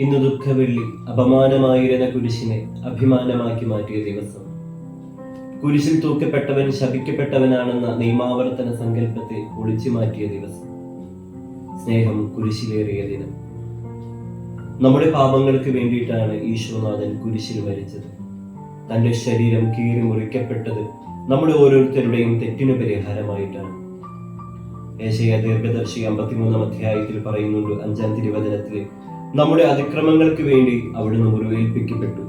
ഇന്ന് ദുഃഖവെള്ളി അപമാനമായിരുന്ന കുരിശിനെ അഭിമാനമാക്കി മാറ്റിയ ദിവസം. കുരിശിൽ തൂക്കപ്പെട്ടവൻ ശപിക്കപ്പെട്ടവനാണെന്ന നിയമാവർത്തന സങ്കല്പത്തെ ഒളിച്ചു മാറ്റിയ ദിവസം. സ്നേഹം കുരിശിലേറിയ ദിനം. നമ്മുടെ പാപങ്ങൾക്ക് വേണ്ടിയിട്ടാണ് ഈശോനാഥൻ കുരിശിൽ മരിച്ചത്. തന്റെ ശരീരം കീറി മുറിക്കപ്പെട്ടത് നമ്മുടെ ഓരോരുത്തരുടെയും തെറ്റിനു പരിഹാരമായിട്ടാണ്. യേശയ്യാ ദീർഘദർശി 53-ാം അധ്യായത്തിൽ പറയുന്നുണ്ട്, 5-ാം തിരുവചനത്തിൽ, നമ്മുടെ അതിക്രമങ്ങൾക്ക് വേണ്ടി അവിടുന്ന് മുറിവേൽപ്പിക്കപ്പെട്ടു,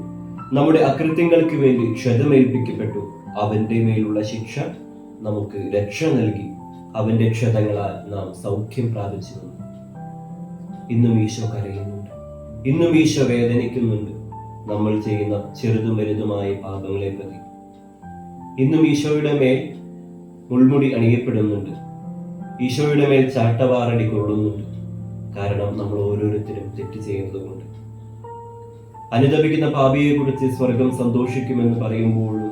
നമ്മുടെ അകൃത്യങ്ങൾക്ക് വേണ്ടി ക്ഷതമേൽപ്പിക്കപ്പെട്ടു, അവന്റെ മേലുള്ള ശിക്ഷ നമുക്ക് രക്ഷ നൽകി, അവന്റെ ക്ഷതങ്ങളാൽ നാം സൗഖ്യം പ്രാപിച്ചു. ഇന്നും ഈശോ കരയുന്നുണ്ട്, ഇന്നും ഈശോ വേദനിക്കുന്നുണ്ട് നമ്മൾ ചെയ്യുന്ന ചെറുതും വലുതുമായ പാപങ്ങളെ പ്രതി. ഇന്നും ഈശോയുടെ മേൽ മുൾമുടി അണിയപ്പെടുന്നുണ്ട്, ഈശോയുടെ മേൽ ചാട്ടവാറടി കൊള്ളുന്നുണ്ട്. കാരണം നമ്മൾ ഓരോരുത്തരും തെറ്റ് ചെയ്യുന്നത് കൊണ്ട്. അനുതപിക്കുന്ന പാപിയെ കുറിച്ച് സ്വർഗം സന്തോഷിക്കുമെന്ന് പറയുമ്പോഴും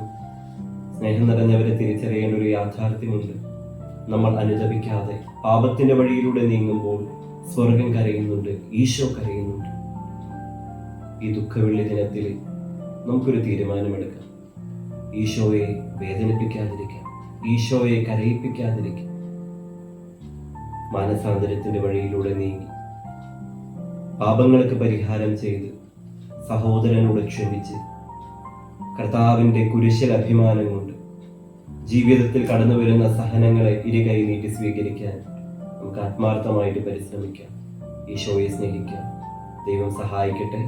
സ്നേഹം നിറഞ്ഞവരെ തിരിച്ചറിയേണ്ട ഒരു യാഥാർത്ഥ്യമുണ്ട്. നമ്മൾ അനുതപിക്കാതെ പാപത്തിന്റെ വഴിയിലൂടെ നീങ്ങുമ്പോൾ സ്വർഗം കരയുന്നുണ്ട്, ഈശോ കരയുന്നുണ്ട്. ഈ ദുഃഖവെള്ളി ദിനത്തിൽ നമുക്കൊരു തീരുമാനമെടുക്കാം. ഈശോയെ വേദനിപ്പിക്കാതിരിക്കാം, ഈശോയെ കരയിപ്പിക്കാതിരിക്കാം. മാനസാന്തരത്തിന്റെ വഴിയിലൂടെ നീങ്ങി പാപങ്ങൾക്ക് പരിഹാരം ചെയ്ത് സഹോദരനോട് ക്ഷമിച്ച് കർത്താവിന്റെ കുരിശിൽ അഭിമാനം കൊണ്ട് ജീവിതത്തിൽ കടന്നു വരുന്ന സഹനങ്ങളെ ഇരുകൈ നീട്ടി സ്വീകരിക്കാൻ നമുക്ക് ആത്മാർത്ഥമായിട്ട് പരിശ്രമിക്കാം. ഈശോയെ സ്നേഹിക്കാം. ദൈവം സഹായിക്കട്ടെ.